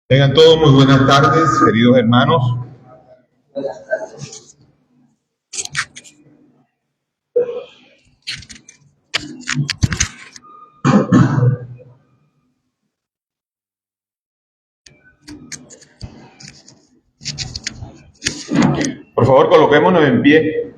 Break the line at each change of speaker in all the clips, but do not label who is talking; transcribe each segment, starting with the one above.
Tengan todos muy buenas tardes, queridos hermanos. Por favor, coloquémonos en pie.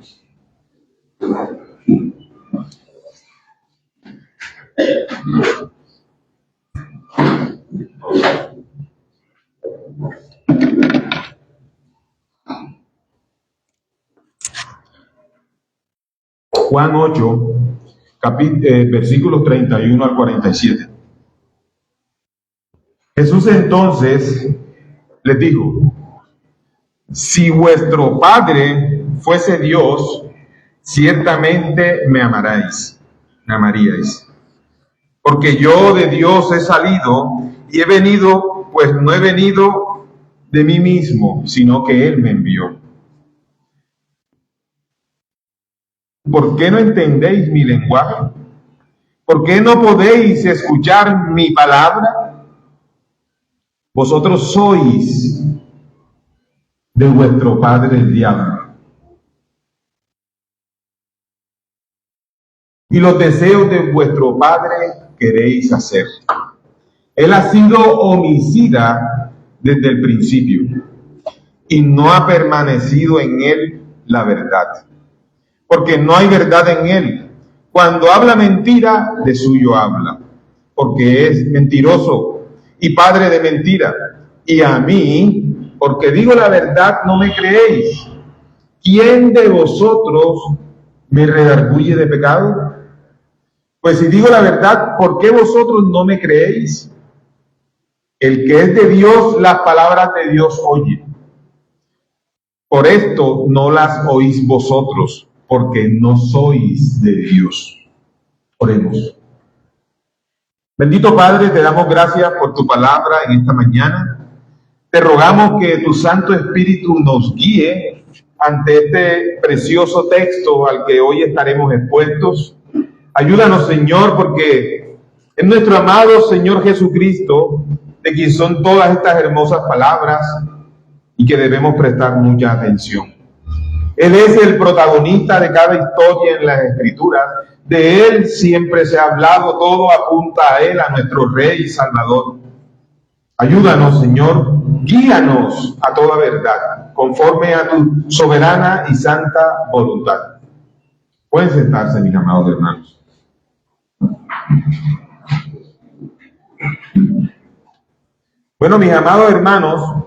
Juan 8, versículos 31 al 47. Jesús entonces les dijo: si vuestro Padre fuese Dios, ciertamente me amaríais, porque yo de Dios he salido y he venido, pues no he venido de mí mismo, sino que Él me envió. ¿Por qué no entendéis mi lenguaje? ¿Por qué no podéis escuchar mi palabra? Vosotros sois de vuestro padre el diablo, y los deseos de vuestro padre queréis hacer. Él ha sido homicida desde el principio, y no ha permanecido en él la verdad, porque no hay verdad en él. Cuando habla mentira, de suyo habla, porque es mentiroso y padre de mentira. Y a mí, porque digo la verdad, no me creéis. ¿Quién de vosotros me redarguye de pecado? Pues si digo la verdad, ¿por qué vosotros no me creéis? El que es de Dios, las palabras de Dios oye. Por esto no las oís vosotros, porque no sois de Dios. Oremos. Bendito Padre, te damos gracias por tu palabra en esta mañana. Te rogamos que tu Santo Espíritu nos guíe ante este precioso texto al que hoy estaremos expuestos. Ayúdanos, Señor, porque es nuestro amado Señor Jesucristo de quien son todas estas hermosas palabras y que debemos prestar mucha atención. Él es el protagonista de cada historia en las Escrituras. De Él siempre se ha hablado, todo apunta a Él, a nuestro Rey y Salvador. Ayúdanos, Señor, guíanos a toda verdad, conforme a tu soberana y santa voluntad. Pueden sentarse, mis amados hermanos. Bueno, mis amados hermanos,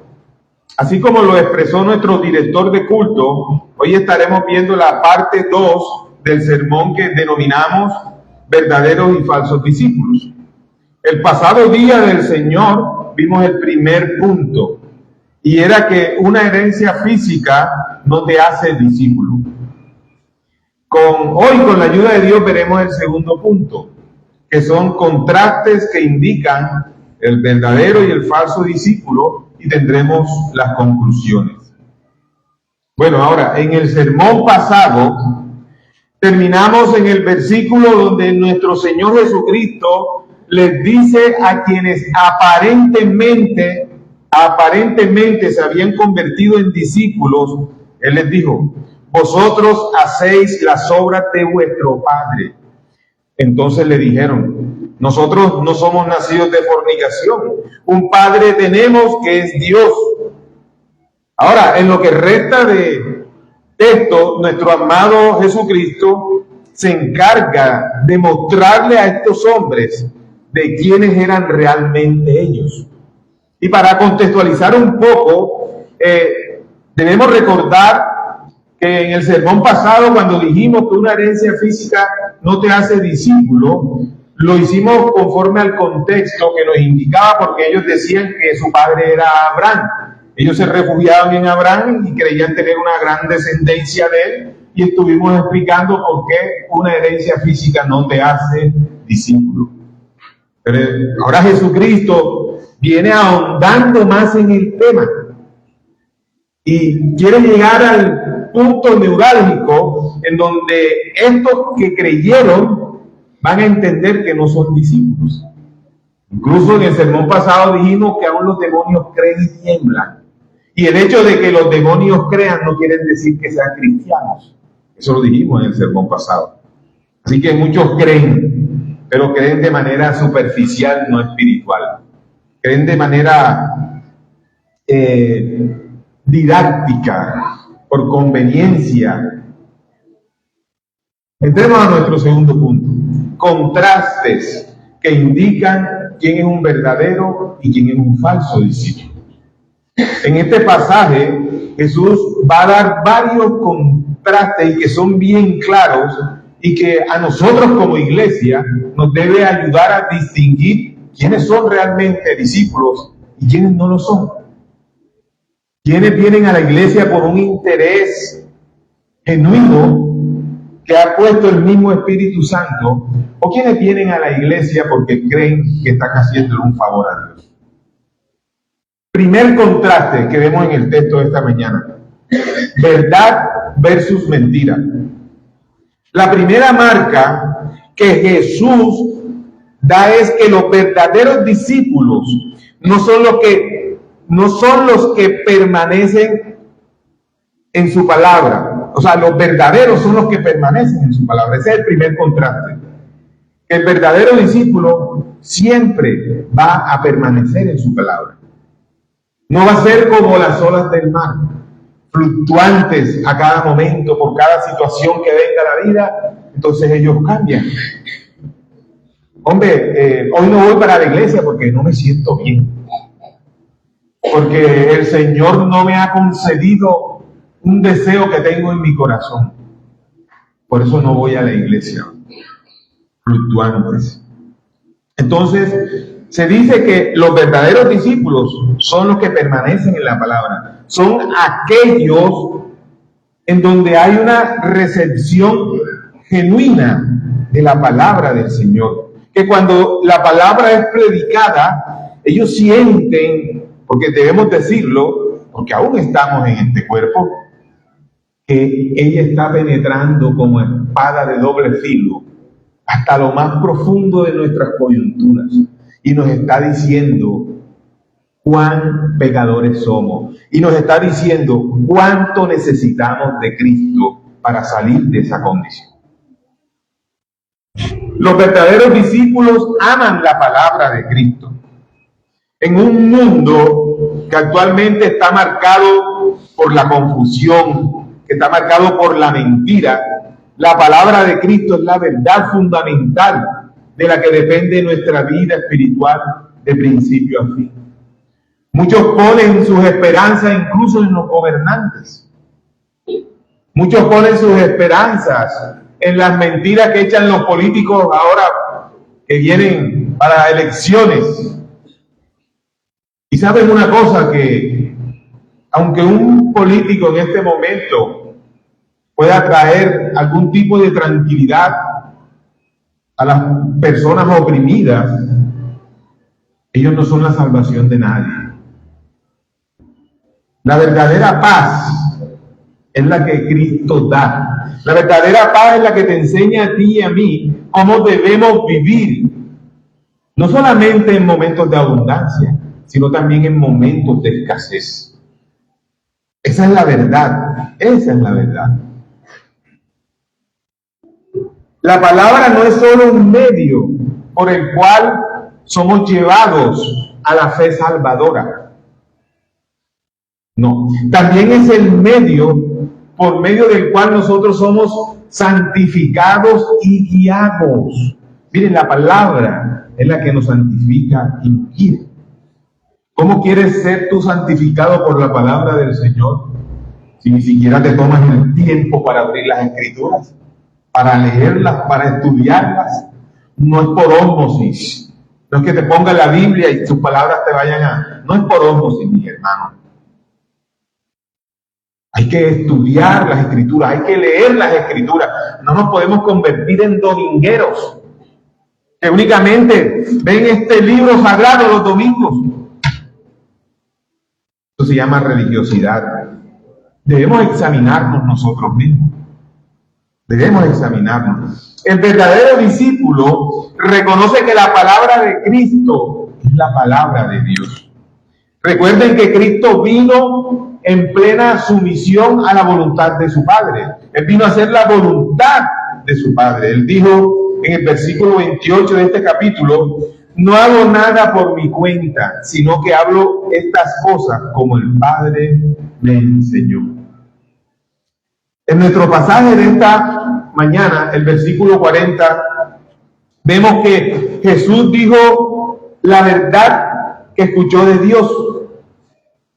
así como lo expresó nuestro director de culto, hoy estaremos viendo la parte 2 del sermón que denominamos verdaderos y falsos discípulos. El pasado día del Señor vimos el primer punto, y era que una herencia física no te hace discípulo. Hoy, con la ayuda de Dios, veremos el segundo punto, que son contrastes que indican el verdadero y el falso discípulo, y tendremos las conclusiones. Bueno, ahora, en el sermón pasado, terminamos en el versículo donde nuestro Señor Jesucristo les dice a quienes aparentemente se habían convertido en discípulos, Él les dijo: vosotros hacéis las obras de vuestro padre. Entonces le dijeron: nosotros no somos nacidos de fornicación, un padre tenemos que es Dios. Ahora, en lo que resta de esto, nuestro amado Jesucristo se encarga de mostrarle a estos hombres de quiénes eran realmente ellos. Y para contextualizar un poco, debemos recordar que en el sermón pasado, cuando dijimos que una herencia física no te hace discípulo, lo hicimos conforme al contexto que nos indicaba, porque ellos decían que su padre era Abraham. Ellos se refugiaban en Abraham y creían tener una gran descendencia de él, y estuvimos explicando por qué una herencia física no te hace discípulo. Pero ahora Jesucristo viene ahondando más en el tema y quiere llegar al punto neurálgico en donde estos que creyeron van a entender que no son discípulos. Incluso en el sermón pasado dijimos que aún los demonios creen y tiemblan. Y el hecho de que los demonios crean no quiere decir que sean cristianos. Eso lo dijimos en el sermón pasado. Así que muchos creen, pero creen de manera superficial, no espiritual. Creen de manera didáctica, por conveniencia. Entremos a nuestro segundo punto. Contrastes que indican quién es un verdadero y quién es un falso discípulo. En este pasaje, Jesús va a dar varios contrastes y que son bien claros y que a nosotros como iglesia nos debe ayudar a distinguir quiénes son realmente discípulos y quiénes no lo son. Quiénes vienen a la iglesia por un interés genuino que ha puesto el mismo Espíritu Santo, o quienes vienen a la iglesia porque creen que están haciéndole un favor a Dios. Primer contraste que vemos en el texto de esta mañana: verdad versus mentira. La primera marca que Jesús da es que los verdaderos discípulos no son los que permanecen en su palabra. O sea, los verdaderos son los que permanecen en su palabra. Ese es el primer contraste. El verdadero discípulo siempre va a permanecer en su palabra. No va a ser como las olas del mar, fluctuantes a cada momento, por cada situación que venga a la vida, entonces ellos cambian. Hombre, hoy no voy para la iglesia porque no me siento bien. Porque el Señor no me ha concedido un deseo que tengo en mi corazón. Por eso no voy a la iglesia. Fluctuantes. Entonces, se dice que los verdaderos discípulos son los que permanecen en la palabra. Son aquellos en donde hay una recepción genuina de la palabra del Señor. Que cuando la palabra es predicada, ellos sienten, porque debemos decirlo, porque aún estamos en este cuerpo, que ella está penetrando como espada de doble filo hasta lo más profundo de nuestras coyunturas y nos está diciendo cuán pecadores somos y nos está diciendo cuánto necesitamos de Cristo para salir de esa condición. Los verdaderos discípulos aman la palabra de Cristo. En un mundo que actualmente está marcado por la confusión, que está marcado por la mentira, la palabra de Cristo es la verdad fundamental de la que depende nuestra vida espiritual de principio a fin. Muchos ponen sus esperanzas incluso en los gobernantes. Muchos ponen sus esperanzas en las mentiras que echan los políticos ahora que vienen para elecciones. Y saben una cosa, que aunque un político en este momento pueda traer algún tipo de tranquilidad a las personas oprimidas, ellos no son la salvación de nadie. La verdadera paz es la que Cristo da. La verdadera paz es la que te enseña a ti y a mí cómo debemos vivir, no solamente en momentos de abundancia, sino también en momentos de escasez. Esa es la verdad, esa es la verdad. La palabra no es solo un medio por el cual somos llevados a la fe salvadora. No, también es el medio por medio del cual nosotros somos santificados y guiados. Miren, la palabra es la que nos santifica y nos guía. ¿Cómo quieres ser tú santificado por la palabra del Señor si ni siquiera te tomas el tiempo para abrir las Escrituras, para leerlas, para estudiarlas? No es por ósmosis. No es que te ponga la Biblia y tus palabras te vayan a... No es por ósmosis, mis hermanos. Hay que estudiar las Escrituras, hay que leer las Escrituras. No nos podemos convertir en domingueros que únicamente ven este libro sagrado los domingos. Eso se llama religiosidad. Debemos examinarnos nosotros mismos. Debemos examinarnos. El verdadero discípulo reconoce que la palabra de Cristo es la palabra de Dios. Recuerden que Cristo vino en plena sumisión a la voluntad de su Padre. Él vino a hacer la voluntad de su Padre. Él dijo en el versículo 28 de este capítulo: no hago nada por mi cuenta, sino que hablo estas cosas como el Padre me enseñó. En nuestro pasaje de esta mañana, el versículo 40, vemos que Jesús dijo la verdad que escuchó de Dios.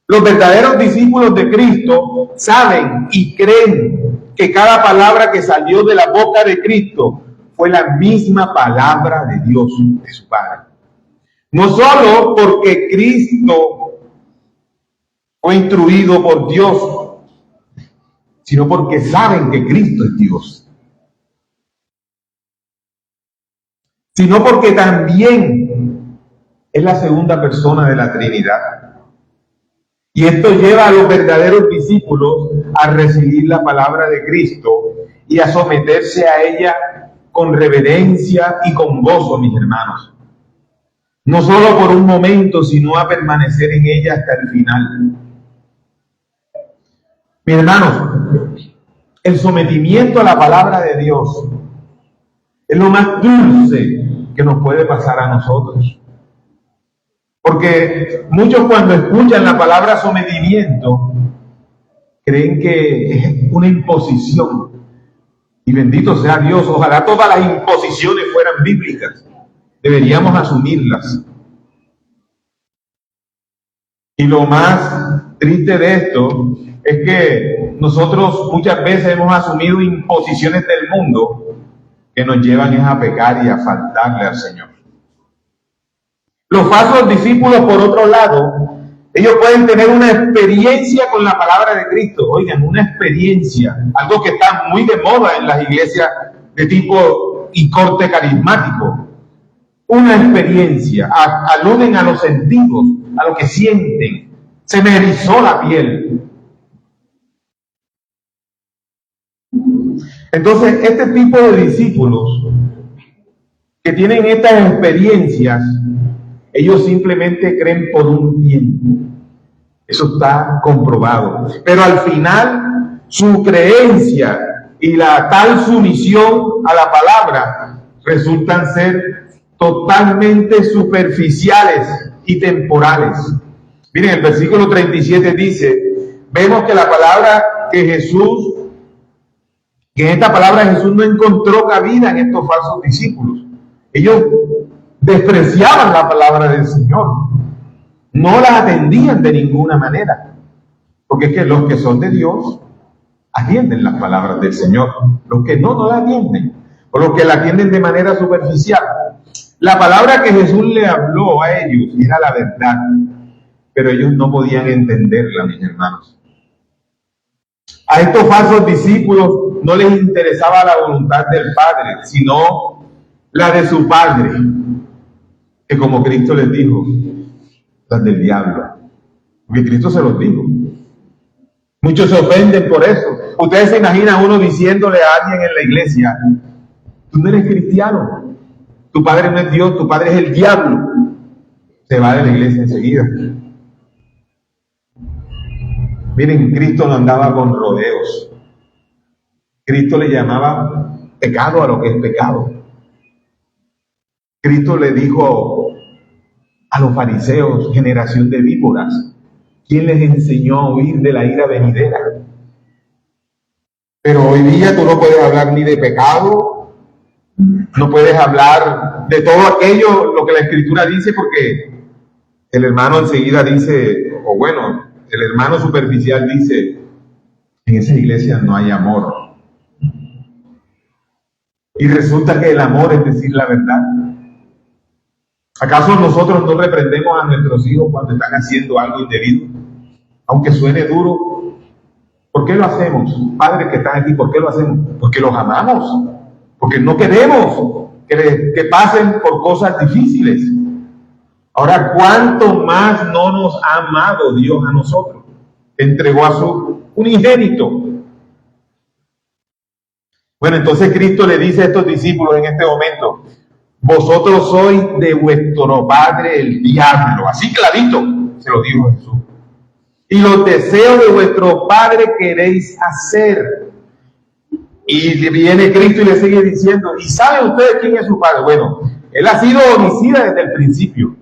Los verdaderos discípulos de Cristo saben y creen que cada palabra que salió de la boca de Cristo fue la misma palabra de Dios, de su Padre. No solo porque Cristo fue instruido por Dios, sino porque saben que Cristo es Dios. Sino porque también es la segunda persona de la Trinidad. Y esto lleva a los verdaderos discípulos a recibir la palabra de Cristo y a someterse a ella con reverencia y con gozo, mis hermanos. No solo por un momento, sino a permanecer en ella hasta el final. Mis hermanos, el sometimiento a la palabra de Dios es lo más dulce que nos puede pasar a nosotros. Porque muchos, cuando escuchan la palabra sometimiento, creen que es una imposición. Y bendito sea Dios, ojalá todas las imposiciones fueran bíblicas. Deberíamos asumirlas. Y lo más triste de esto es que nosotros muchas veces hemos asumido imposiciones del mundo que nos llevan a pecar y a faltarle al Señor. Los falsos discípulos, por otro lado, ellos pueden tener una experiencia con la palabra de Cristo. Oigan, una experiencia, algo que está muy de moda en las iglesias de tipo y corte carismático. Una experiencia, aluden a los sentidos, a lo que sienten. Se me erizó la piel. Entonces, este tipo de discípulos que tienen estas experiencias, ellos simplemente creen por un tiempo. Eso está comprobado. Pero al final, su creencia y la tal sumisión a la palabra resultan ser totalmente superficiales y temporales. Miren, el versículo 37 dice, vemos que la palabra que en esta palabra Jesús no encontró cabida en estos falsos discípulos. Ellos despreciaban la palabra del Señor, no la atendían de ninguna manera, porque es que los que son de Dios atienden las palabras del Señor, los que no la atienden, o los que la atienden de manera superficial. La palabra que Jesús le habló a ellos era la verdad, pero ellos no podían entenderla, mis hermanos. A estos falsos discípulos no les interesaba la voluntad del Padre, sino la de su Padre, que como Cristo les dijo, las del diablo. Porque Cristo se los dijo. Muchos se ofenden por eso. Ustedes se imaginan uno diciéndole a alguien en la iglesia, tú no eres cristiano, tu padre no es Dios, tu padre es el diablo. Se va de la iglesia enseguida. Miren, Cristo no andaba con rodeos. Cristo le llamaba pecado a lo que es pecado. Cristo le dijo a los fariseos, generación de víboras, ¿quién les enseñó a huir de la ira venidera? Pero hoy día tú no puedes hablar ni de pecado, no puedes hablar de todo aquello, lo que la Escritura dice, porque el hermano enseguida dice, o bueno, el hermano superficial dice, en esa iglesia no hay amor. Y resulta que el amor es decir la verdad. ¿Acaso nosotros no reprendemos a nuestros hijos cuando están haciendo algo indebido? Aunque suene duro. ¿Por qué lo hacemos? Padres que están aquí, ¿por qué lo hacemos? Porque los amamos. Porque no queremos que pasen por cosas difíciles. Ahora, ¿cuánto más no nos ha amado Dios a nosotros? Entregó a su unigénito. Bueno, entonces Cristo le dice a estos discípulos en este momento, vosotros sois de vuestro padre el diablo. Así clarito se lo dijo Jesús. Y los deseos de vuestro padre queréis hacer. Y viene Cristo y le sigue diciendo, ¿y saben ustedes quién es su padre? Bueno, él ha sido homicida desde el principio.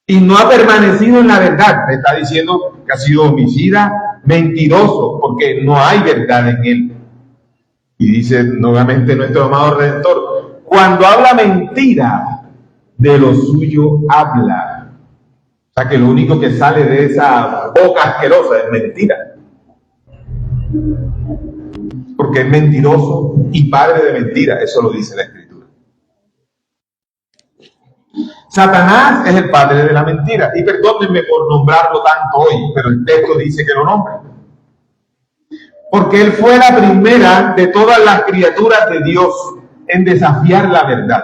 Y no ha permanecido en la verdad. Le está diciendo que ha sido homicida, mentiroso, porque no hay verdad en él. Y dice nuevamente nuestro amado Redentor, cuando habla mentira, de lo suyo habla. O sea que lo único que sale de esa boca asquerosa es mentira. Porque es mentiroso y padre de mentira, eso lo dice la Escritura. Satanás es el padre de la mentira. Y perdónenme por nombrarlo tanto hoy, pero el texto dice que lo nombre. Porque él fue la primera de todas las criaturas de Dios en desafiar la verdad.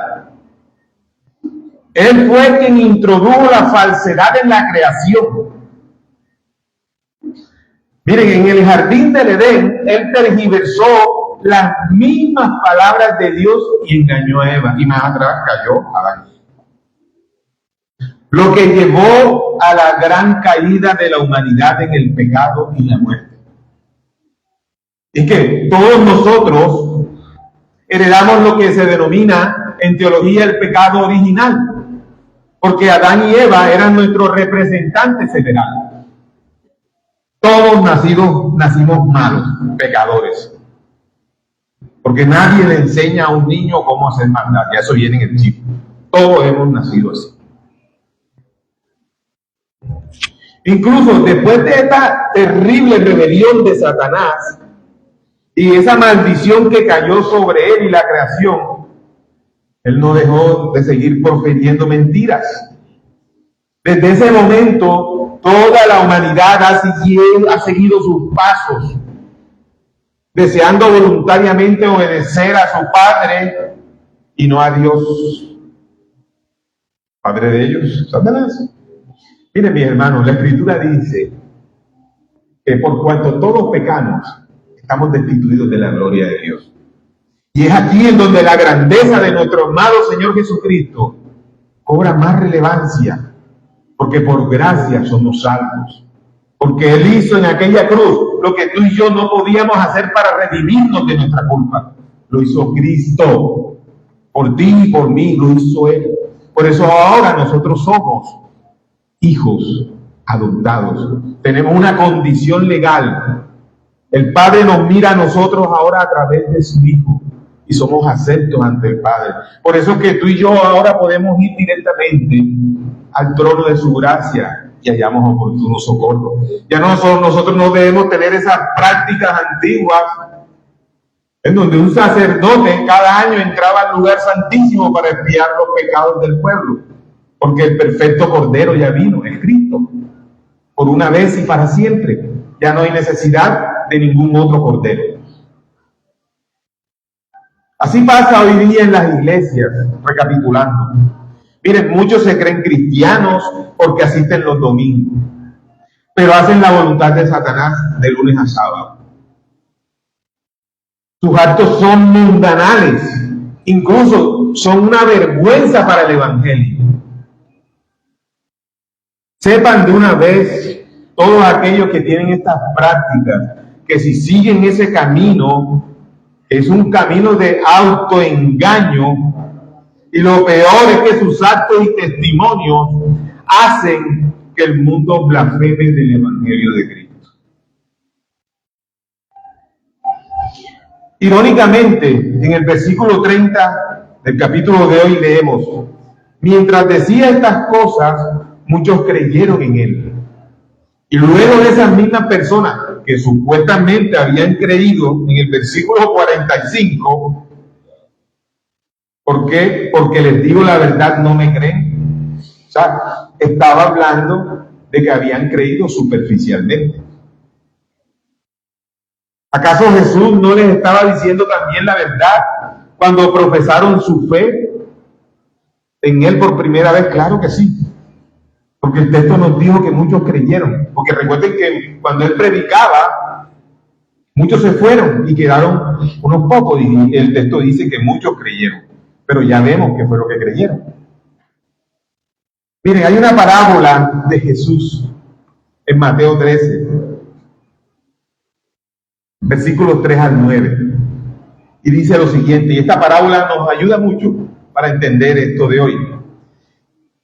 Él fue quien introdujo la falsedad en la creación. Miren, en el jardín del Edén, él tergiversó las mismas palabras de Dios y engañó a Eva. Y más atrás cayó Adán. Lo que llevó a la gran caída de la humanidad en el pecado y la muerte. Es que todos nosotros heredamos lo que se denomina en teología el pecado original, porque Adán y Eva eran nuestros representantes federales. Todos nacimos malos, pecadores, porque nadie le enseña a un niño cómo hacer maldad, ya eso viene en el chip. Todos hemos nacido así. Incluso después de esta terrible rebelión de Satanás y esa maldición que cayó sobre él y la creación, él no dejó de seguir profiriendo mentiras. Desde ese momento, toda la humanidad ha seguido sus pasos, deseando voluntariamente obedecer a su padre y no a Dios, padre de ellos, Satanás. Miren, mis hermanos, la Escritura dice que por cuanto todos pecamos, estamos destituidos de la gloria de Dios. Y es aquí en donde la grandeza de nuestro amado Señor Jesucristo cobra más relevancia, porque por gracia somos salvos. Porque Él hizo en aquella cruz lo que tú y yo no podíamos hacer para redimirnos de nuestra culpa. Lo hizo Cristo. Por ti y por mí lo hizo Él. Por eso ahora nosotros somos hijos adoptados. Tenemos una condición legal. El Padre nos mira a nosotros ahora a través de su Hijo y somos aceptos ante el Padre. Por eso es que tú y yo ahora podemos ir directamente al trono de su gracia y hallamos oportuno socorro. Ya nosotros no debemos tener esas prácticas antiguas en donde un sacerdote cada año entraba al lugar santísimo para expiar los pecados del pueblo, porque el perfecto Cordero ya vino, es Cristo, por una vez y para siempre. Ya no hay necesidad de ningún otro Cordero. Así pasa hoy día en las iglesias, recapitulando. Miren, muchos se creen cristianos porque asisten los domingos, pero hacen la voluntad de Satanás de lunes a sábado. Sus actos son mundanales, incluso son una vergüenza para el Evangelio. Sepan de una vez, todos aquellos que tienen estas prácticas, que si siguen ese camino, es un camino de autoengaño, y lo peor es que sus actos y testimonios hacen que el mundo blasfeme del Evangelio de Cristo. Irónicamente, en el versículo 30 del capítulo de hoy leemos: mientras decía estas cosas, muchos creyeron en él. Y luego de esas mismas personas que supuestamente habían creído, en el versículo 45, ¿por qué? Porque les digo la verdad, no me creen. O sea, estaba hablando de que habían creído superficialmente. ¿Acaso Jesús no les estaba diciendo también la verdad cuando profesaron su fe en Él por primera vez? Claro que sí. Porque el texto nos dijo que muchos creyeron. Porque recuerden que cuando Él predicaba, muchos se fueron y quedaron unos pocos. Y el texto dice que muchos creyeron. pero ya vemos qué fue lo que creyeron. Miren, hay una parábola de Jesús en Mateo 13, versículos 3 al 9, y dice lo siguiente, y esta parábola nos ayuda mucho para entender esto de hoy.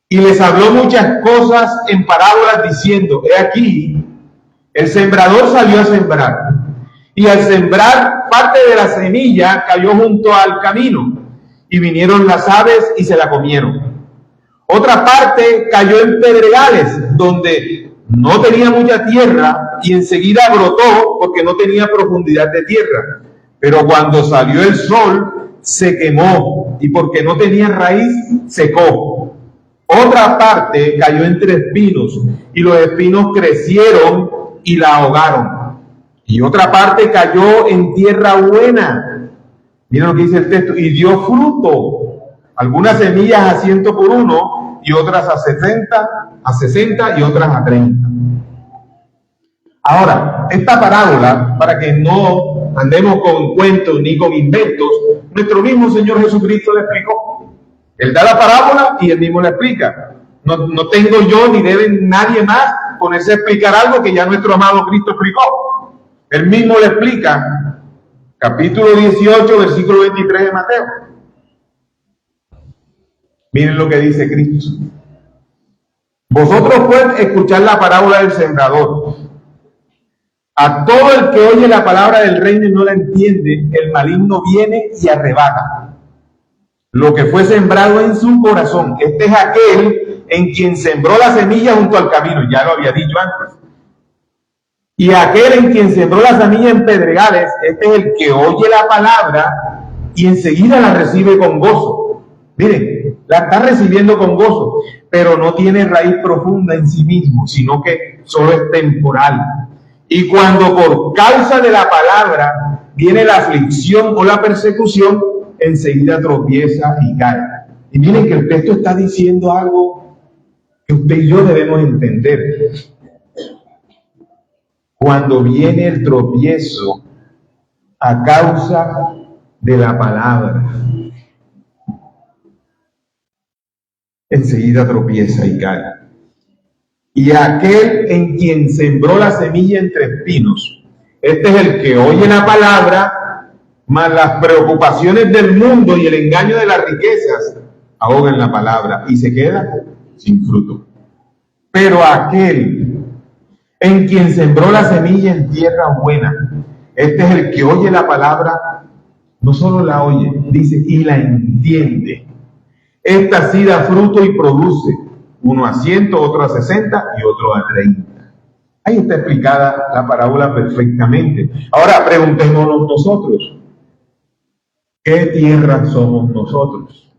Y les habló muchas cosas en parábolas diciendo, he aquí, el sembrador salió a sembrar, y al sembrar parte de la semilla cayó junto al camino, y vinieron las aves y se la comieron. Otra parte cayó en pedregales, donde no tenía mucha tierra, y enseguida brotó porque no tenía profundidad de tierra. Pero cuando salió el sol, se quemó, y porque no tenía raíz, secó. Otra parte cayó entre espinos, y los espinos crecieron y la ahogaron. Y otra parte cayó en tierra buena. Miren lo que dice el texto, y dio fruto. Algunas semillas a 100 por 1, y otras a 60 y otras a 30. Ahora, esta parábola, para que no andemos con cuentos ni con inventos, nuestro mismo Señor Jesucristo le explicó. Él da la parábola y él mismo la explica. No tengo yo ni debe nadie más ponerse a explicar algo que ya nuestro amado Cristo explicó. Él mismo le explica. Capítulo 18, versículo 23 de Mateo. Miren lo que dice Cristo. Vosotros pueden escuchar la parábola del sembrador. A todo el que oye la palabra del reino y no la entiende, el maligno viene y arrebata lo que fue sembrado en su corazón. Este es aquel en quien sembró la semilla junto al camino, ya lo había dicho antes. Y aquel en quien sembró la semilla en pedregales, este es el que oye la palabra y enseguida la recibe con gozo. Miren, la está recibiendo con gozo, pero no tiene raíz profunda en sí mismo, sino que solo es temporal. Y cuando por causa de la palabra viene la aflicción o la persecución, enseguida tropieza y cae. Y miren que el texto está diciendo algo que usted y yo debemos entender. Cuando viene el tropiezo a causa de la palabra, enseguida tropieza y cae. Y aquel en quien sembró la semilla entre espinos, este es el que oye la palabra, mas las preocupaciones del mundo y el engaño de las riquezas ahogan la palabra y se queda sin fruto. Pero aquel en quien sembró la semilla en tierra buena, este es el que oye la palabra, no solo la oye, dice, y la entiende. Esta sí da fruto y produce, uno a 100, otro a 60 y otro a 30. Ahí está explicada la parábola perfectamente. Ahora preguntémonos nosotros, ¿qué tierra somos nosotros?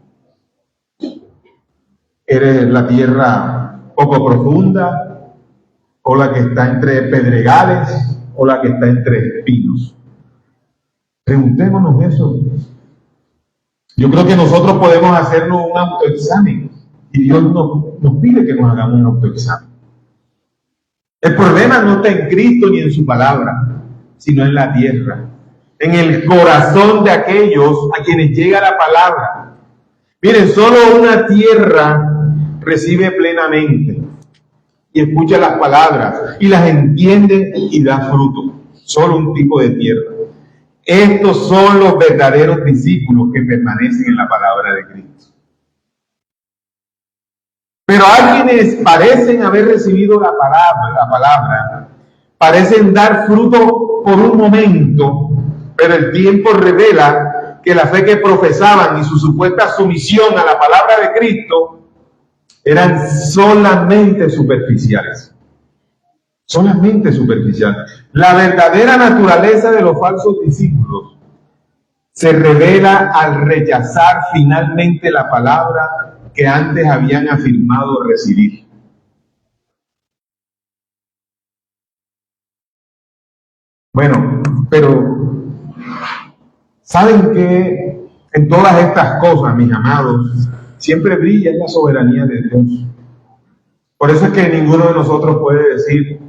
¿Eres la tierra poco profunda, o la que está entre pedregales, o la que está entre espinos? Preguntémonos eso. Yo creo que nosotros podemos hacernos un autoexamen, y Dios nos pide que nos hagamos un autoexamen. El problema no está en Cristo ni en su palabra, sino en la tierra, en el corazón de aquellos a quienes llega la palabra. Miren, solo una tierra recibe plenamente y escucha las palabras y las entiende y da fruto. Solo un tipo de tierra. Estos son los verdaderos discípulos que permanecen en la palabra de Cristo. Pero hay quienes parecen haber recibido la palabra, parecen dar fruto por un momento, pero el tiempo revela que la fe que profesaban y su supuesta sumisión a la palabra de Cristo eran solamente superficiales. Solamente superficiales. La verdadera naturaleza de los falsos discípulos se revela al rechazar finalmente la palabra que antes habían afirmado recibir. Bueno, pero ¿saben que en todas estas cosas, mis amados, siempre brilla la soberanía de Dios? Por eso es que ninguno de nosotros puede decir,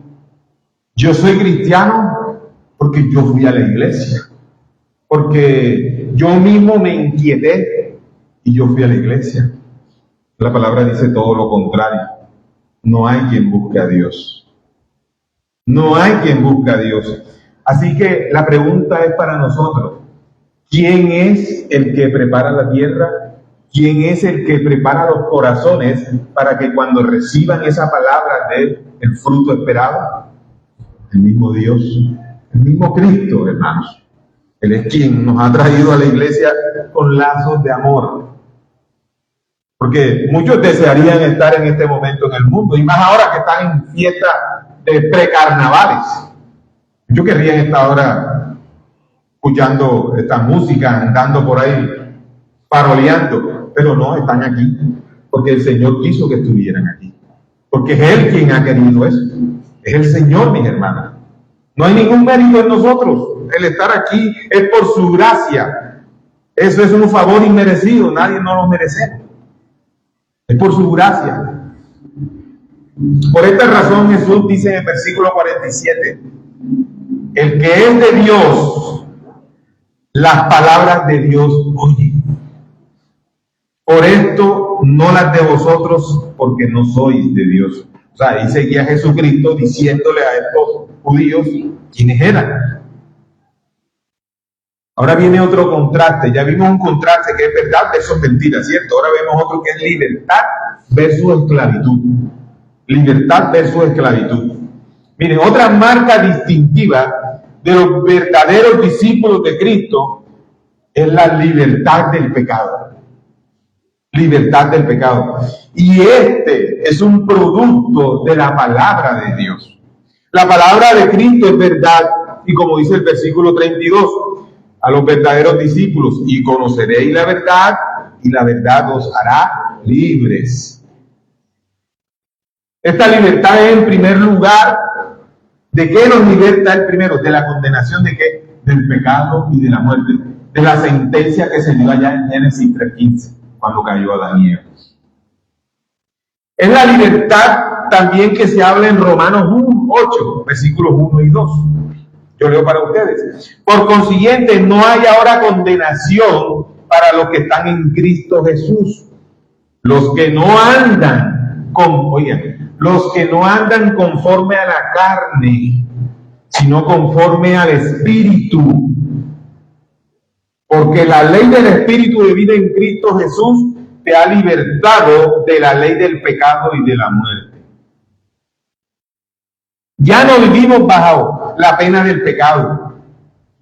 yo soy cristiano porque yo fui a la iglesia, porque yo mismo me inquieté y yo fui a la iglesia. La palabra dice todo lo contrario. No hay quien busque a Dios. No hay quien busque a Dios. Así que la pregunta es para nosotros. ¿Quién es el que prepara la tierra? ¿Quién es el que prepara los corazones para que cuando reciban esa palabra dé el fruto esperado? El mismo Dios, el mismo Cristo, hermanos. Él es quien nos ha traído a la iglesia con lazos de amor. Porque muchos desearían estar en este momento en el mundo, y más ahora que están en fiesta de precarnavales. Muchos querrían estar ahora escuchando esta música, andando por ahí, paroleando, pero no, están aquí, porque el Señor quiso que estuvieran aquí. Porque es Él quien ha querido eso. Es el Señor, mis hermanos. No hay ningún mérito en nosotros. El estar aquí es por su gracia. Eso es un favor inmerecido. Nadie nos lo merece. Es por su gracia. Por esta razón Jesús dice en el versículo 47, el que es de Dios, las palabras de Dios oye. Por esto no las de vosotros, porque no sois de Dios. O sea, ahí seguía Jesucristo diciéndole a estos judíos quiénes eran. Ahora viene otro contraste. Ya vimos un contraste que es verdad versus mentira, ¿cierto? Ahora vemos otro que es libertad versus esclavitud. Libertad versus esclavitud. Miren, otra marca distintiva de los verdaderos discípulos de Cristo es la libertad del pecado. Libertad del pecado. Y este es un producto de la palabra de Dios. La palabra de Cristo es verdad, y como dice el versículo 32, a los verdaderos discípulos, y conoceréis la verdad, y la verdad os hará libres. Esta libertad es en primer lugar, ¿de qué nos liberta el primero? De la condenación de qué? Del pecado y de la muerte, de la sentencia que se dio allá en Génesis 3:15, cuando cayó Adán y Eva. Es la libertad también que se habla en Romanos 8, versículos 1 y 2. Yo leo para ustedes. Por consiguiente, no hay ahora condenación para los que están en Cristo Jesús. Los que no andan los que no andan conforme a la carne, sino conforme al Espíritu. Porque la ley del Espíritu de vida en Cristo Jesús te ha libertado de la ley del pecado y de la muerte. Ya no vivimos bajo la pena del pecado.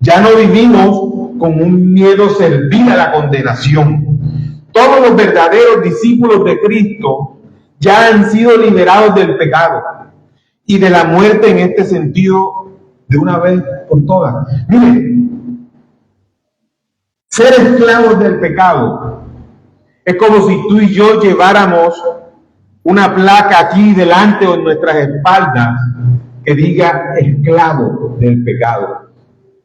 Ya no vivimos con un miedo servil a la condenación. Todos los verdaderos discípulos de Cristo ya han sido liberados del pecado y de la muerte en este sentido de una vez por todas. Miren, ser esclavos del pecado es como si tú y yo lleváramos una placa aquí delante o en nuestras espaldas que diga esclavo del pecado.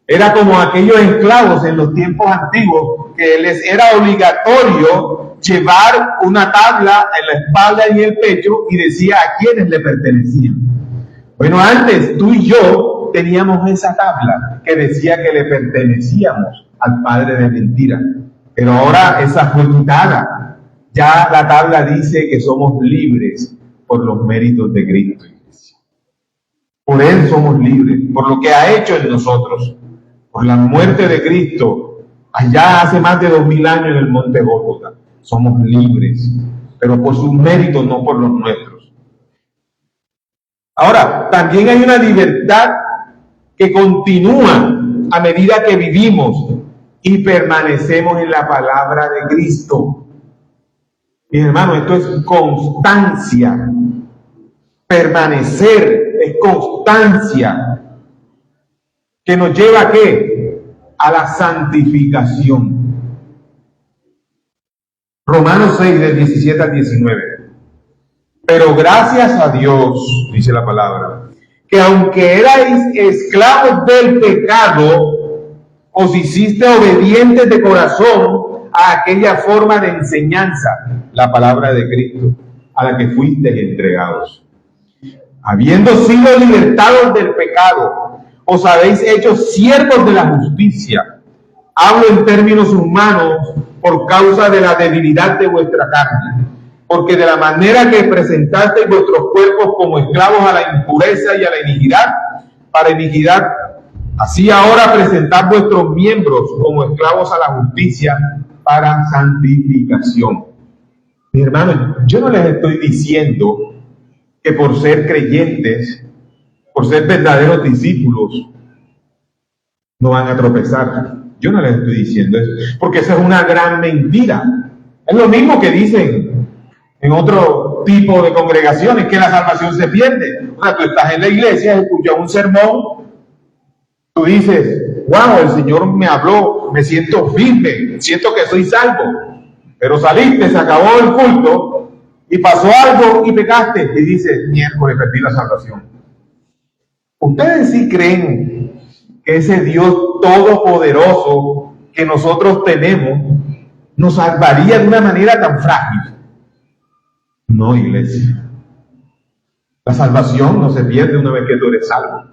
Era como aquellos esclavos en los tiempos antiguos que les era obligatorio llevar una tabla en la espalda y en el pecho y decía a quiénes le pertenecían. Bueno, antes tú y yo teníamos esa tabla que decía que le pertenecíamos al padre de mentira, pero ahora esa fue quitada. Ya la tabla dice que somos libres por los méritos de Cristo. Por Él somos libres, por lo que ha hecho en nosotros, por la muerte de Cristo, allá hace más de 2000 años en el monte Gólgota. Somos libres, pero por sus méritos, no por los nuestros. Ahora, también hay una libertad que continúa a medida que vivimos y permanecemos en la palabra de Cristo. Mis hermanos, esto es constancia. Permanecer es constancia. ¿Que nos lleva a qué? A la santificación. Romanos 6, del 17 al 19. Pero gracias a Dios, dice la palabra, que aunque erais esclavos del pecado, os hiciste obedientes de corazón a aquella forma de enseñanza, la palabra de Cristo, a la que fuisteis entregados. Habiendo sido libertados del pecado, os habéis hecho siervos de la justicia. Hablo en términos humanos por causa de la debilidad de vuestra carne. Porque de la manera que presentasteis vuestros cuerpos como esclavos a la impureza y a la iniquidad, para iniquidad, así ahora presentad vuestros miembros como esclavos a la justicia para santificación. Mis hermanos, yo no les estoy diciendo que por ser creyentes, por ser verdaderos discípulos, no van a tropezar. Yo no les estoy diciendo eso, porque esa es una gran mentira. Es lo mismo que dicen en otro tipo de congregaciones, que la salvación se pierde. O sea, tú estás en la iglesia, escuchas un sermón, tú dices, wow, el Señor me habló, me siento firme, siento que soy salvo. Pero saliste, se acabó el culto y pasó algo y pecaste. Y dices, miércoles perdí la salvación. ¿Ustedes sí creen que ese Dios todopoderoso que nosotros tenemos nos salvaría de una manera tan frágil? No, iglesia. La salvación no se pierde una vez que tú eres salvo.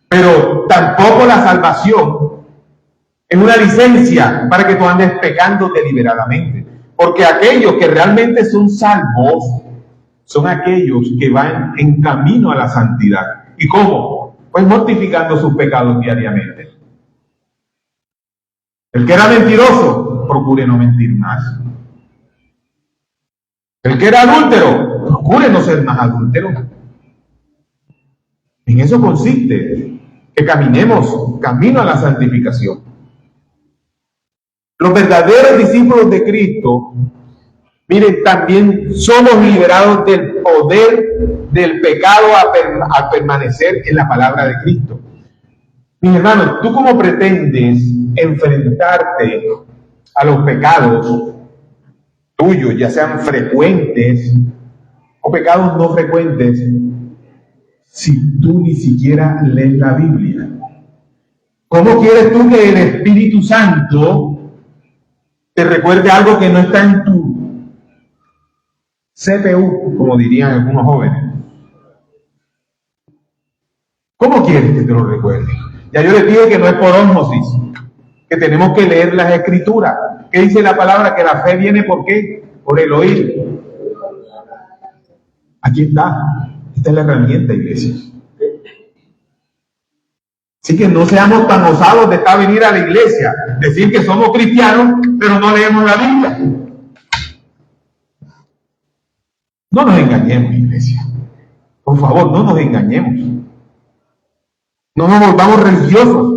Pero tampoco la salvación es una licencia para que tú andes pecando deliberadamente. Porque aquellos que realmente son salvos son aquellos que van en camino a la santidad. ¿Y cómo? Pues mortificando sus pecados diariamente. El que era mentiroso, procure no mentir más. El que era adúltero, procure no ser más adúltero. En eso consiste que caminemos camino a la santificación. Los verdaderos discípulos de Cristo, miren, también somos liberados del poder del pecado a permanecer en la palabra de Cristo. Mis hermanos, ¿tú cómo pretendes enfrentarte a los pecados tuyos, ya sean frecuentes o pecados no frecuentes, si tú ni siquiera lees la Biblia? ¿Cómo quieres tú que el Espíritu Santo te recuerde algo que no está en tu CPU, como dirían algunos jóvenes? ¿Cómo quieres que te lo recuerde? Ya yo les dije que no es por ósmosis, que tenemos que leer las Escrituras. ¿Qué dice la palabra? Que la fe viene ¿por qué? Por el oír. Aquí está. Esta es la herramienta, iglesia. Así que no seamos tan osados de estar venir a la iglesia, decir que somos cristianos, pero no leemos la Biblia. No nos engañemos, iglesia. Por favor, no nos engañemos. No nos volvamos religiosos.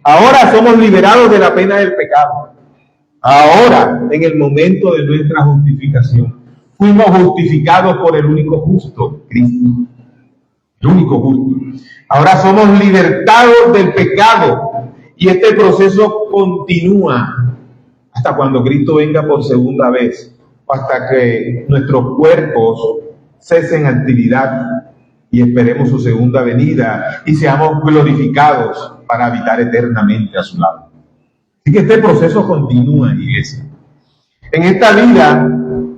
Ahora somos liberados de la pena del pecado. Ahora, en el momento de nuestra justificación, fuimos justificados por el único justo, Cristo. El único justo. Ahora somos libertados del pecado y este proceso continúa hasta cuando Cristo venga por segunda vez, hasta que nuestros cuerpos cesen actividad y esperemos su segunda venida y seamos glorificados para habitar eternamente a su lado. Así que este proceso continúa, iglesia. En esta vida,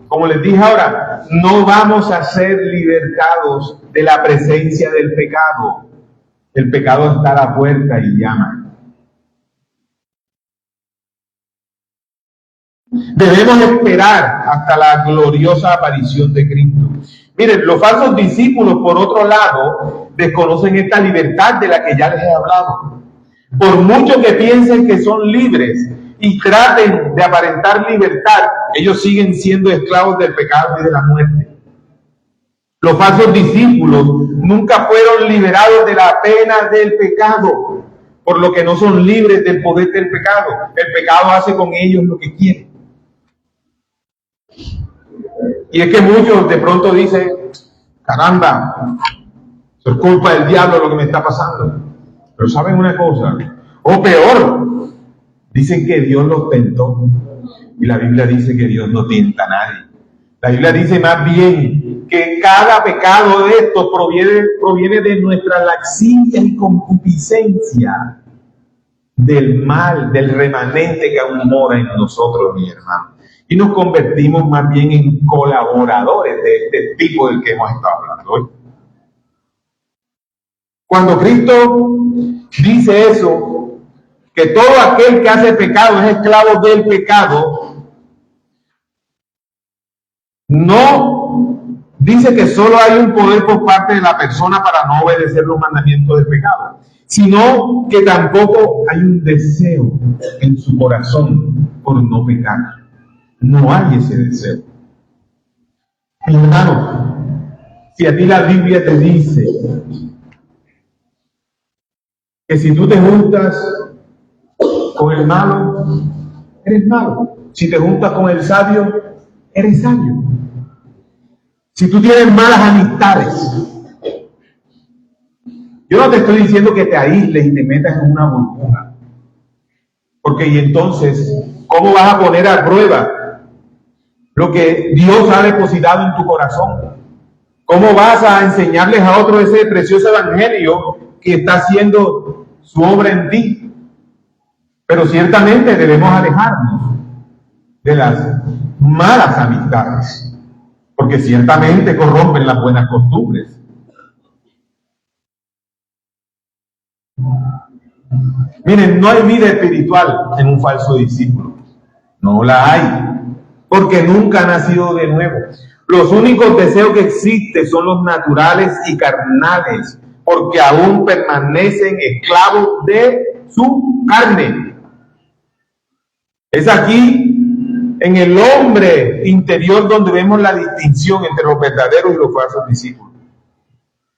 como les dije ahora, no vamos a ser libertados de la presencia del pecado. El pecado está a la puerta y llama. Debemos esperar hasta la gloriosa aparición de Cristo. Miren, los falsos discípulos, por otro lado, desconocen esta libertad de la que ya les he hablado. Por mucho que piensen que son libres y traten de aparentar libertad, ellos siguen siendo esclavos del pecado y de la muerte. Los falsos discípulos nunca fueron liberados de la pena del pecado, por lo que no son libres del poder del pecado. El pecado hace con ellos lo que quiere. Y es que muchos de pronto dicen, caramba, eso es culpa del diablo lo que me está pasando. Pero ¿saben una cosa? O peor, dicen que Dios los tentó. Y la Biblia dice que Dios no tienta a nadie. La Biblia dice más bien que cada pecado de estos proviene de nuestra laxidia y concupiscencia, del mal, del remanente que aún mora en nosotros, mi hermano. Y nos convertimos más bien en colaboradores de este tipo del que hemos estado hablando hoy. Cuando Cristo dice eso, que todo aquel que hace pecado es esclavo del pecado, no dice que solo hay un poder por parte de la persona para no obedecer los mandamientos del pecado, sino que tampoco hay un deseo en su corazón por no pecar. No hay ese deseo. Hermano, si a ti la Biblia te dice que si tú te juntas con el malo, eres malo. Si te juntas con el sabio, eres sabio. Si tú tienes malas amistades, yo no te estoy diciendo que te aísles y te metas en una burbuja, porque y entonces, ¿cómo vas a poner a prueba lo que Dios ha depositado en tu corazón? ¿Cómo vas a enseñarles a otros ese precioso evangelio que está haciendo su obra en ti? Pero ciertamente debemos alejarnos de las malas amistades, porque ciertamente corrompen las buenas costumbres. Miren, no hay vida espiritual en un falso discípulo. No la hay, porque nunca ha nacido de nuevo. Los únicos deseos que existen son los naturales y carnales, porque aún permanecen esclavos de su carne. Es aquí, en el hombre interior, donde vemos la distinción entre los verdaderos y los falsos discípulos,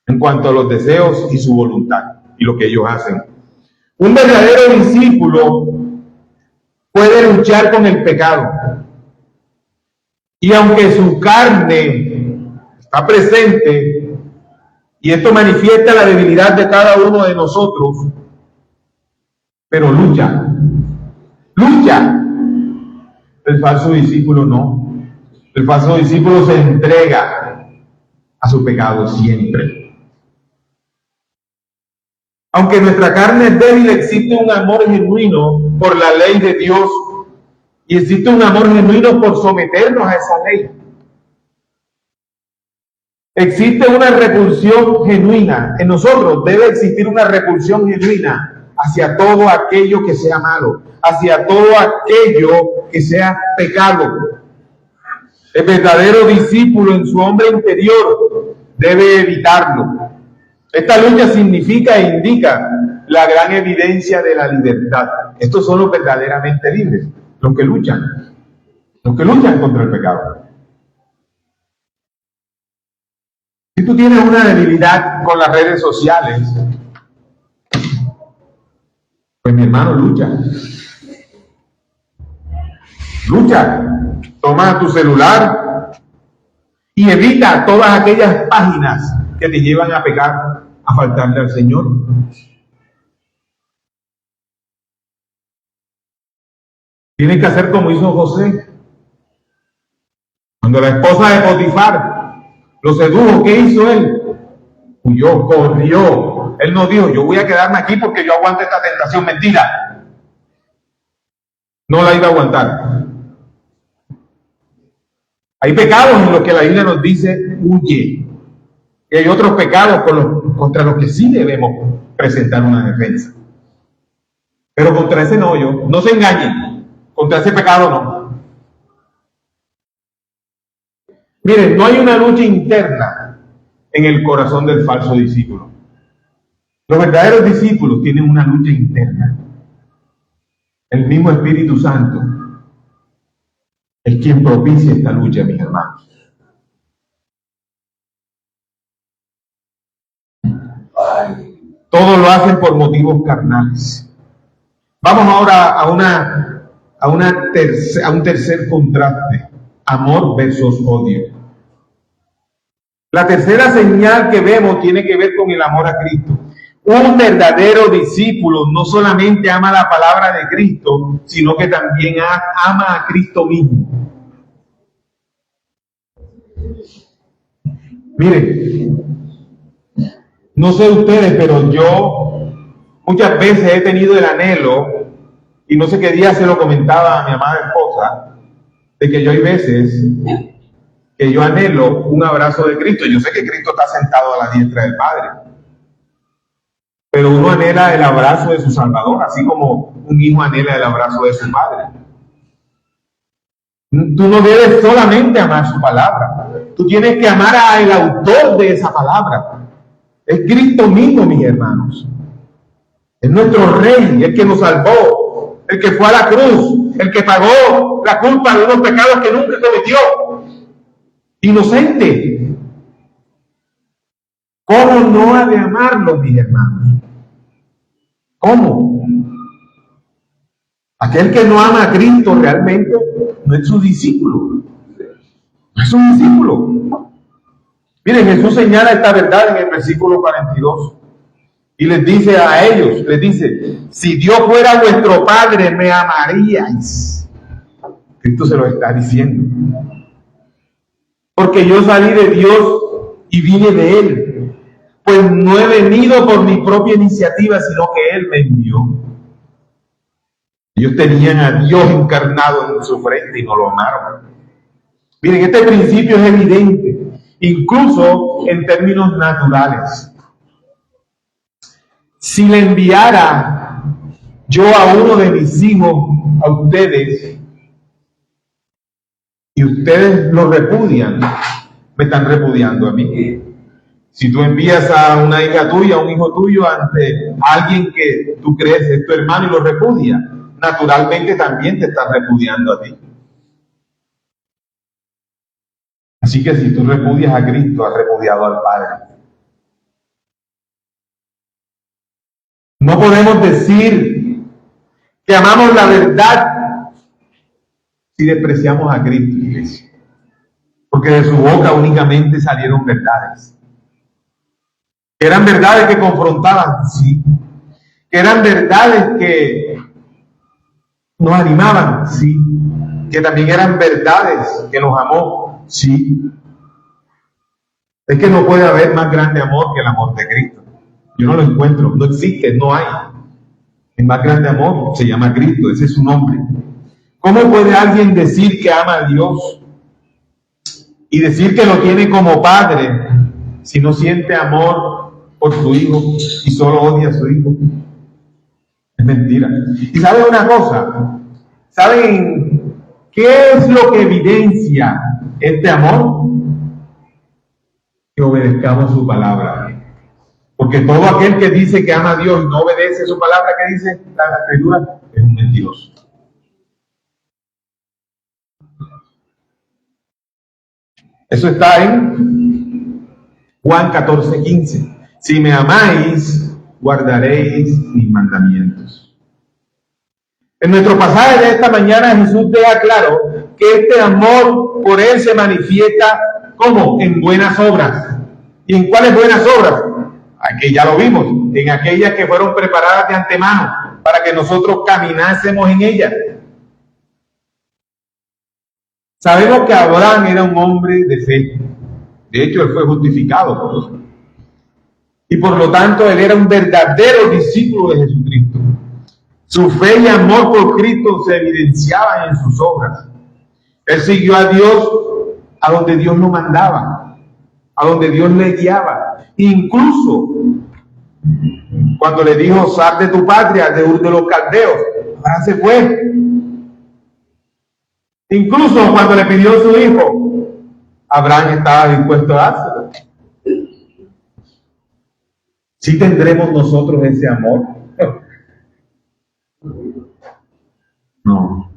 en cuanto a los deseos y su voluntad, y lo que ellos hacen. Un verdadero discípulo puede luchar con el pecado. Y aunque su carne está presente, y esto manifiesta la debilidad de cada uno de nosotros, pero lucha. El falso discípulo no. El falso discípulo se entrega a su pecado siempre. Aunque nuestra carne es débil, existe un amor genuino por la ley de Dios y existe un amor genuino por someternos a esa ley. Existe una repulsión genuina. En nosotros debe existir una repulsión genuina hacia todo aquello que sea malo, hacia todo aquello que sea pecado. El verdadero discípulo en su hombre interior debe evitarlo. Esta lucha significa e indica la gran evidencia de la libertad. Estos son los verdaderamente libres, los que luchan contra el pecado. Si tú tienes una debilidad con las redes sociales, pues mi hermano, lucha. Toma tu celular y evita todas aquellas páginas que te llevan a pecar, a faltarle al Señor. Tienes que hacer como hizo José. Cuando la esposa de Potifar lo sedujo, ¿qué hizo él? Huyó, corrió. Él no dijo, yo voy a quedarme aquí porque yo aguanto esta tentación. Mentira. No la iba a aguantar. Hay pecados en los que la Biblia nos dice, huye. Y hay otros pecados contra los que sí debemos presentar una defensa. Pero contra ese no se engañen. Contra ese pecado no. Miren, no hay una lucha interna en el corazón del falso discípulo. Los verdaderos discípulos tienen una lucha interna. El mismo Espíritu Santo es quien propicia esta lucha, mis hermanos. Todos lo hacen por motivos carnales. Vamos ahora a un tercer contraste: amor versus odio. La tercera señal que vemos tiene que ver con el amor a Cristo. Un verdadero discípulo no solamente ama la palabra de Cristo, sino que también ama a Cristo mismo. Miren, no sé ustedes, pero yo muchas veces he tenido el anhelo, y no sé qué día se lo comentaba a mi amada esposa, de que yo hay veces que yo anhelo un abrazo de Cristo. Yo sé que Cristo está sentado a la diestra del Padre, pero uno anhela el abrazo de su Salvador, así como un hijo anhela el abrazo de su padre. Tú no debes solamente amar su palabra, tú tienes que amar al autor de esa palabra. Es Cristo mismo, mis hermanos. Es nuestro Rey, el que nos salvó, el que fue a la cruz, el que pagó la culpa de unos pecados que nunca cometió. Inocente. ¿Cómo no ha de amarlo, mis hermanos? ¿Cómo? Aquel que no ama a Cristo realmente no es su discípulo. No es un discípulo. Miren, Jesús señala esta verdad en el versículo 42. Y les dice a ellos, les dice, si Dios fuera vuestro Padre, me amaríais. Cristo se lo está diciendo. Porque yo salí de Dios y vine de Él. Pues no he venido por mi propia iniciativa, sino que Él me envió. Ellos tenían a Dios encarnado en su frente y no lo amaron. Miren, este principio es evidente, incluso en términos naturales. Si le enviara yo a uno de mis hijos a ustedes y ustedes lo repudian, me están repudiando a mí. Si tú envías a una hija tuya, a un hijo tuyo ante alguien que tú crees es tu hermano y lo repudia, naturalmente también te están repudiando a ti. Así que si tú repudias a Cristo, has repudiado al Padre. No podemos decir que amamos la verdad si despreciamos a Cristo, iglesia. Porque de su boca únicamente salieron verdades. Que eran verdades que confrontaban, sí. Que eran verdades que nos animaban, sí. Que también eran verdades que nos amó, sí. Es que no puede haber más grande amor que el amor de Cristo. Yo no lo encuentro, no existe, no hay. El más grande amor se llama Cristo, ese es su nombre. ¿Cómo puede alguien decir que ama a Dios y decir que lo tiene como padre si no siente amor por su hijo y solo odia a su hijo? Es mentira. Y ¿saben una cosa? ¿Saben qué es lo que evidencia este amor? Que obedezcamos su palabra. Porque todo aquel que dice que ama a Dios y no obedece su palabra, que dice la Escritura, es un mentiroso. Eso está en Juan 14:15. Si me amáis, guardaréis mis mandamientos. En nuestro pasaje de esta mañana, Jesús deja claro que este amor por Él se manifiesta ¿cómo? En buenas obras. ¿Y en cuáles buenas obras? Aquí ya lo vimos, en aquellas que fueron preparadas de antemano para que nosotros caminásemos en ellas. Sabemos que Abraham era un hombre de fe. De hecho, él fue justificado por eso. Y por lo tanto, él era un verdadero discípulo de Jesucristo. Su fe y amor por Cristo se evidenciaban en sus obras. Él siguió a Dios a donde Dios lo mandaba, a donde Dios le guiaba. Incluso cuando le dijo, sal de tu patria, de Ur de los Caldeos, Abraham se fue. Incluso cuando le pidió a su hijo, Abraham estaba dispuesto a dárselo. ¿Sí tendremos nosotros ese amor? No.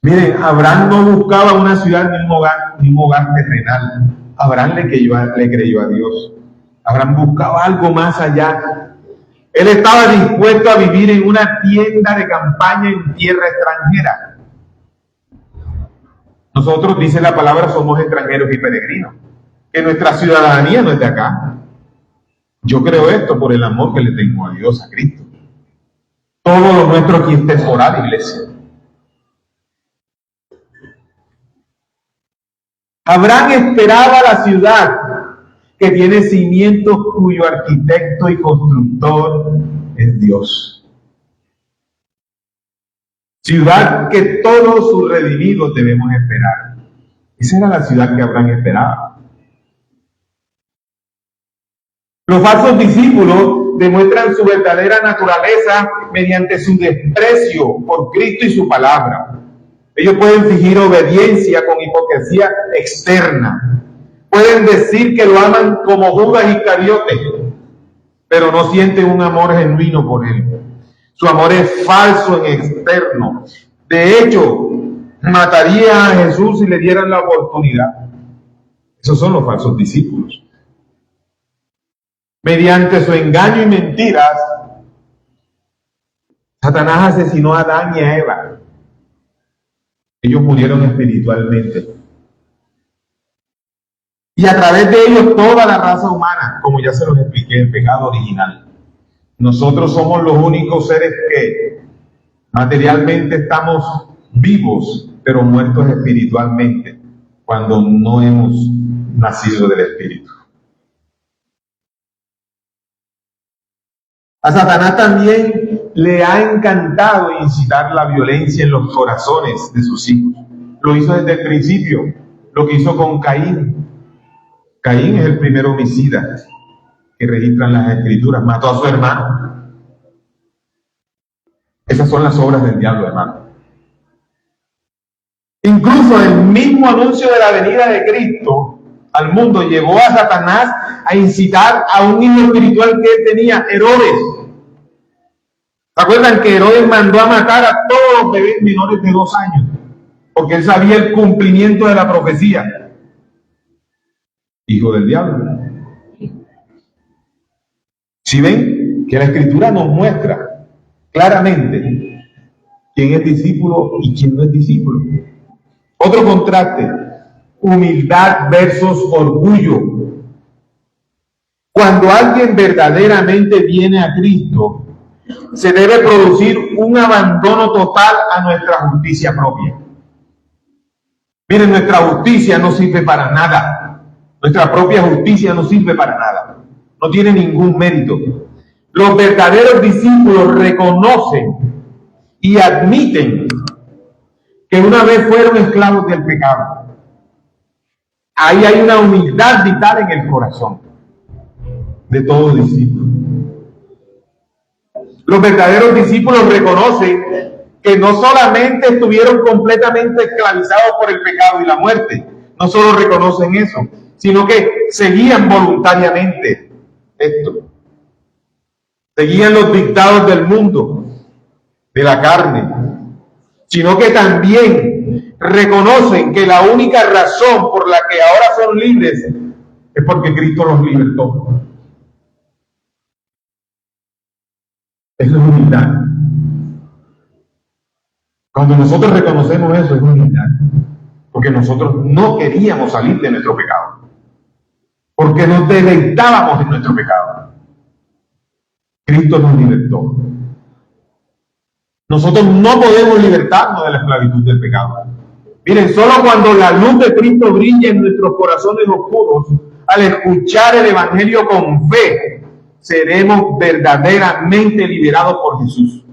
Miren, Abraham no buscaba una ciudad ni un hogar terrenal. Abraham le creyó a Dios. Abraham buscaba algo más allá. Él estaba dispuesto a vivir en una tienda de campaña en tierra extranjera. Nosotros, dice la palabra, somos extranjeros y peregrinos. Que nuestra ciudadanía no es de acá. Yo creo esto por el amor que le tengo a Dios, a Cristo. Todo lo nuestro aquí es temporal, iglesia. Abraham esperaba la ciudad que tiene cimientos cuyo arquitecto y constructor es Dios. Ciudad que todos sus redimidos debemos esperar. Esa era la ciudad que Abraham esperaba. Los falsos discípulos demuestran su verdadera naturaleza mediante su desprecio por Cristo y su palabra. Ellos pueden fingir obediencia con hipocresía externa. Pueden decir que lo aman como Judas Iscariote, pero no sienten un amor genuino por él. Su amor es falso en externo. De hecho, mataría a Jesús si le dieran la oportunidad. Esos son los falsos discípulos. Mediante su engaño y mentiras, Satanás asesinó a Adán y a Eva. Ellos murieron espiritualmente. Y a través de ellos toda la raza humana, como ya se los expliqué, el pecado original. Nosotros somos los únicos seres que materialmente estamos vivos, pero muertos espiritualmente, cuando no hemos nacido del Espíritu. A Satanás también le ha encantado incitar la violencia en los corazones de sus hijos. Lo hizo desde el principio, lo que hizo con Caín. Caín es el primer homicida que registran las Escrituras. Mató a su hermano. Esas son las obras del diablo, hermano. Incluso el mismo anuncio de la venida de Cristo al mundo llevó a Satanás a incitar a un niño espiritual que él tenía, Herodes. ¿Se acuerdan que Herodes mandó a matar a todos los bebés menores de 2 años? Porque él sabía el cumplimiento de la profecía. Hijo del diablo. Si ven que la Escritura nos muestra claramente quién es discípulo y quién no es discípulo. Otro contraste, humildad versus orgullo. Cuando alguien verdaderamente viene a Cristo, se debe producir un abandono total a nuestra justicia propia. Miren, nuestra justicia no sirve para nada. Nuestra propia justicia no sirve para nada. No tiene ningún mérito. Los verdaderos discípulos reconocen y admiten que una vez fueron esclavos del pecado. Ahí hay una humildad vital en el corazón de todo discípulo. Los verdaderos discípulos reconocen que no solamente estuvieron completamente esclavizados por el pecado y la muerte, no solo reconocen eso, sino que seguían voluntariamente esto. Seguían los dictados del mundo, de la carne, sino que también reconocen que la única razón por la que ahora son libres es porque Cristo los libertó. Es la humildad. Cuando nosotros reconocemos eso, es humildad. Porque nosotros no queríamos salir de nuestro pecado. Porque nos deleitábamos en nuestro pecado. Cristo nos libertó. Nosotros no podemos libertarnos de la esclavitud del pecado. Miren, solo cuando la luz de Cristo brilla en nuestros corazones oscuros, al escuchar el Evangelio con fe, seremos verdaderamente liberados por Jesús.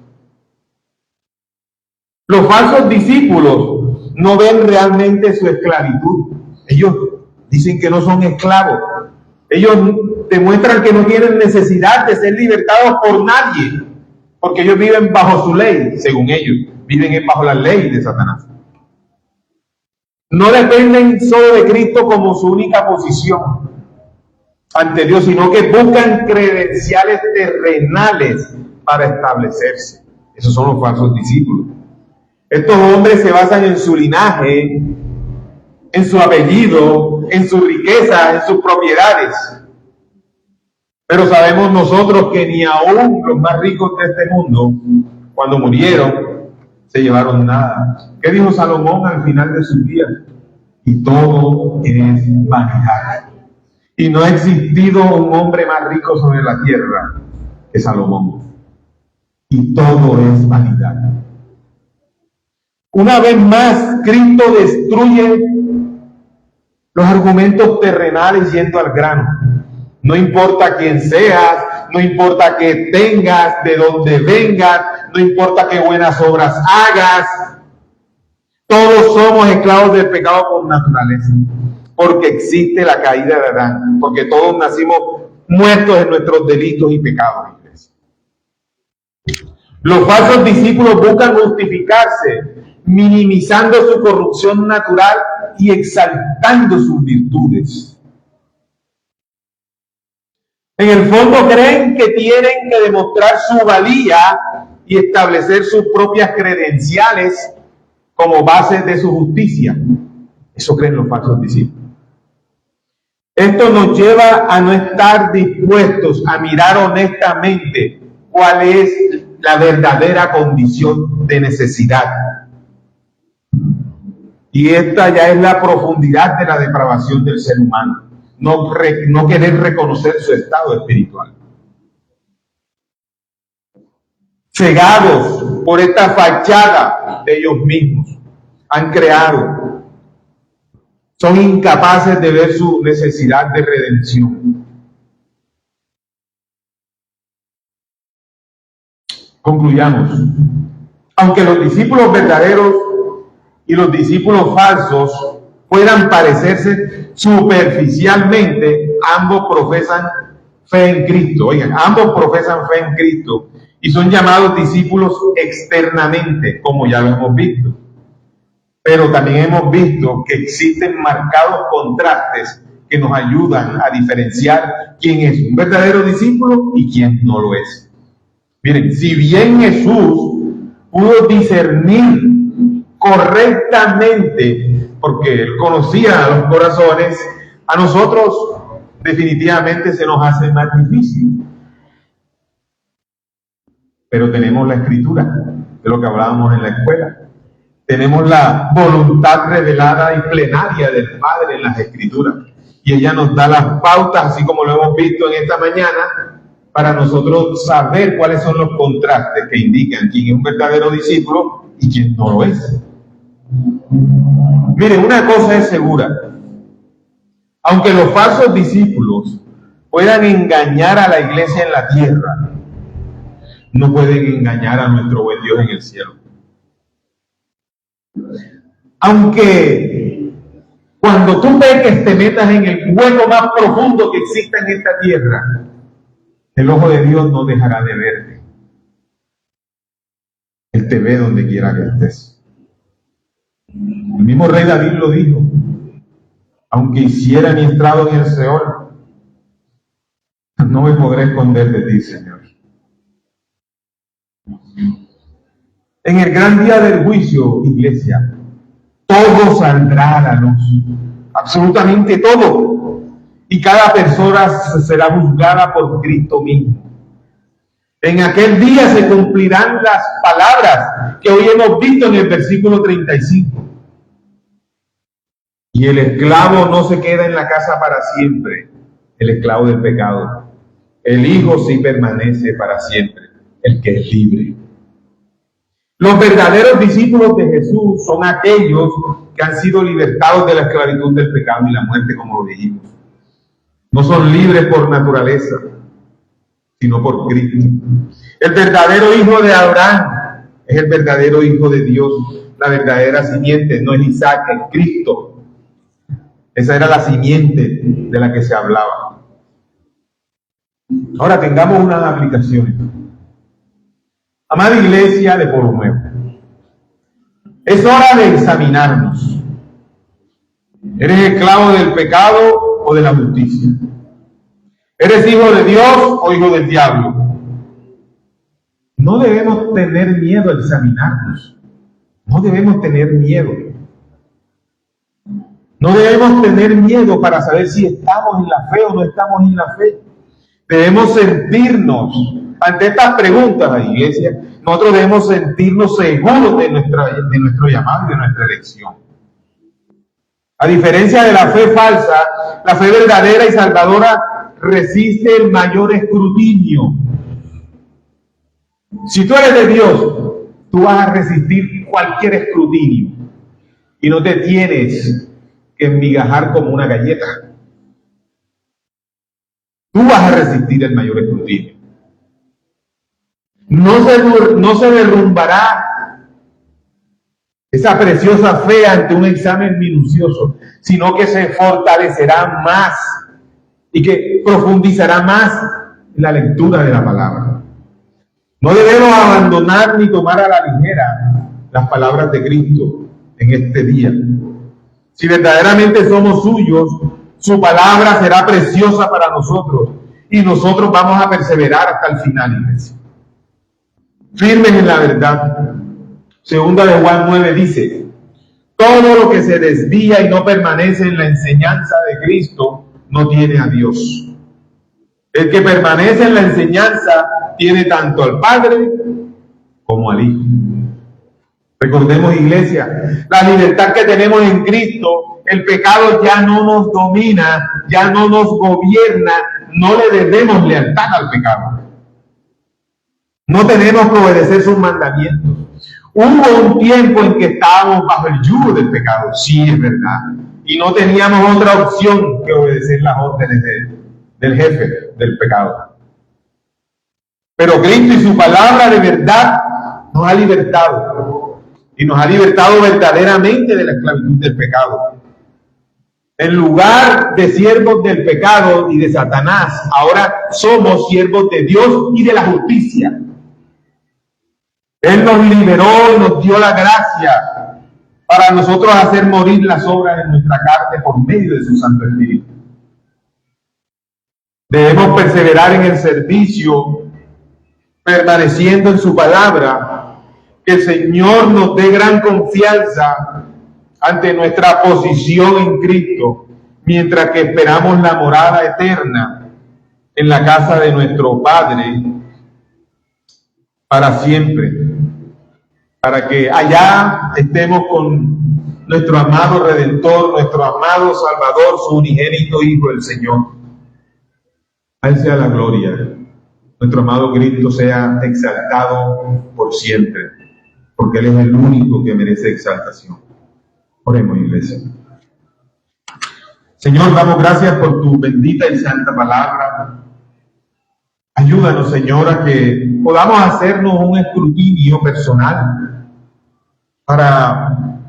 Los falsos discípulos no ven realmente su esclavitud. Ellos dicen que no son esclavos. Ellos demuestran que no tienen necesidad de ser libertados por nadie, porque ellos viven bajo su ley, según ellos. Viven bajo la ley de Satanás. No dependen solo de Cristo como su única posición ante Dios, sino que buscan credenciales terrenales para establecerse. Esos son los falsos discípulos. Estos hombres se basan en su linaje, en su apellido, en su riqueza, en sus propiedades. Pero sabemos nosotros que ni aún los más ricos de este mundo, cuando murieron, se llevaron nada. ¿Qué dijo Salomón al final de sus días? Y todo es vanidad. Y no ha existido un hombre más rico sobre la tierra que Salomón. Y todo es vanidad. Una vez más, Cristo destruye los argumentos terrenales yendo al grano. No importa quién seas, no importa qué tengas, de dónde vengas, no importa qué buenas obras hagas. Todos somos esclavos del pecado por naturaleza, porque existe la caída de Adán, porque todos nacimos muertos en nuestros delitos y pecados, iglesia. Los falsos discípulos buscan justificarse, minimizando su corrupción natural y exaltando sus virtudes. En el fondo creen que tienen que demostrar su valía y establecer sus propias credenciales como base de su justicia. Eso creen los falsos discípulos. Esto nos lleva a no estar dispuestos a mirar honestamente cuál es la verdadera condición de necesidad. Y esta ya es la profundidad de la depravación del ser humano. No querer reconocer su estado espiritual. Cegados por esta fachada de ellos mismos, han creado. Son incapaces de ver su necesidad de redención. Concluyamos. Aunque los discípulos verdaderos y los discípulos falsos puedan parecerse superficialmente, ambos profesan fe en Cristo. Oigan, ambos profesan fe en Cristo y son llamados discípulos externamente, como ya lo hemos visto. Pero también hemos visto que existen marcados contrastes que nos ayudan a diferenciar quién es un verdadero discípulo y quién no lo es. Miren, si bien Jesús pudo discernir correctamente, porque Él conocía los corazones, a nosotros definitivamente se nos hace más difícil. Pero tenemos la Escritura, de lo que hablábamos en la escuela. Tenemos la voluntad revelada y plenaria del Padre en las Escrituras. Y ella nos da las pautas, así como lo hemos visto en esta mañana, para nosotros saber cuáles son los contrastes que indican quién es un verdadero discípulo y quién no lo es. Miren, una cosa es segura. Aunque los falsos discípulos puedan engañar a la iglesia en la tierra, no pueden engañar a nuestro buen Dios en el cielo. Aunque cuando tú ves que te metas en el hueco más profundo que exista en esta tierra, el ojo de Dios no dejará de verte. Él te ve donde quiera que estés. El mismo rey David lo dijo: aunque hiciera mi estrado en el Seol, no me podré esconder de ti, Señor. En el gran día del juicio, iglesia, todo saldrá a la luz, absolutamente todo, y cada persona será juzgada por Cristo mismo. En aquel día se cumplirán las palabras que hoy hemos visto en el versículo 35. Y el esclavo no se queda en la casa para siempre, el esclavo del pecado. El Hijo sí permanece para siempre, el que es libre. Los verdaderos discípulos de Jesús son aquellos que han sido libertados de la esclavitud del pecado y la muerte, como lo dijimos. No son libres por naturaleza, sino por Cristo. El verdadero hijo de Abraham es el verdadero hijo de Dios. La verdadera simiente no es Isaac, es Cristo. Esa era la simiente de la que se hablaba. Ahora tengamos unas aplicaciones. Amada iglesia de Pueblo Nuevo, es hora de examinarnos. ¿Eres esclavo del pecado o de la justicia? ¿Eres hijo de Dios o hijo del diablo? No debemos tener miedo a examinarnos. No debemos tener miedo. No debemos tener miedo para saber si estamos en la fe o no estamos en la fe. Debemos sentirnos, ante estas preguntas, iglesia, nosotros debemos sentirnos seguros de nuestro llamado y de nuestra elección. A diferencia de la fe falsa, la fe verdadera y salvadora resiste el mayor escrutinio. Si tú eres de Dios, tú vas a resistir cualquier escrutinio y no te tienes que enmigajar como una galleta. Tú vas a resistir el mayor escrutinio. No se derrumbará esa preciosa fe ante un examen minucioso, sino que se fortalecerá más y que profundizará más en la lectura de la palabra. No debemos abandonar ni tomar a la ligera las palabras de Cristo en este día. Si verdaderamente somos suyos, su palabra será preciosa para nosotros y nosotros vamos a perseverar hasta el final, iglesia. Firmes en la verdad. Segunda de Juan 9 dice: todo lo que se desvía y no permanece en la enseñanza de Cristo no tiene a Dios. El que permanece en la enseñanza tiene tanto al Padre como al Hijo. Recordemos, iglesia, la libertad que tenemos en Cristo. El pecado ya no nos domina, ya no nos gobierna, no le debemos lealtad al pecado. No tenemos que obedecer sus mandamientos. Hubo un tiempo en que estábamos bajo el yugo del pecado, sí, es verdad, y no teníamos otra opción que obedecer las órdenes del jefe del pecado. Pero Cristo y su palabra de verdad nos ha libertado, y nos ha libertado verdaderamente de la esclavitud del pecado. En lugar de siervos del pecado y de Satanás, ahora somos siervos de Dios y de la justicia. Él nos liberó y nos dio la gracia para nosotros hacer morir las obras en nuestra carne por medio de su Santo Espíritu. Debemos perseverar en el servicio, permaneciendo en su palabra. Que el Señor nos dé gran confianza ante nuestra posición en Cristo, mientras que esperamos la morada eterna en la casa de nuestro Padre para siempre, para que allá estemos con nuestro amado Redentor, nuestro amado Salvador, su unigénito Hijo, el Señor. A Él sea la gloria. Nuestro amado Cristo sea exaltado por siempre, porque Él es el único que merece exaltación. Oremos, iglesia. Señor, damos gracias por tu bendita y santa palabra. Ayúdanos, Señor, a que podamos hacernos un escrutinio personal para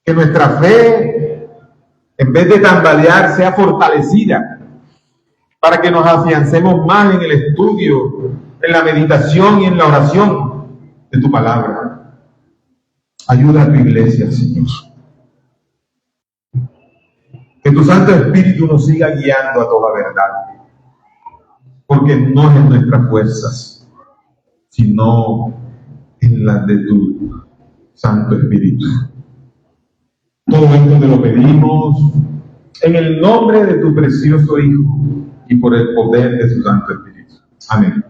que nuestra fe, en vez de tambalear, sea fortalecida, para que nos afiancemos más en el estudio, en la meditación y en la oración de tu palabra. Ayuda a tu iglesia, Señor. Que tu Santo Espíritu nos siga guiando a toda verdad, porque no es en nuestras fuerzas, sino en las de tu Santo Espíritu. Todo esto te lo pedimos en el nombre de tu precioso Hijo y por el poder de su Santo Espíritu. Amén.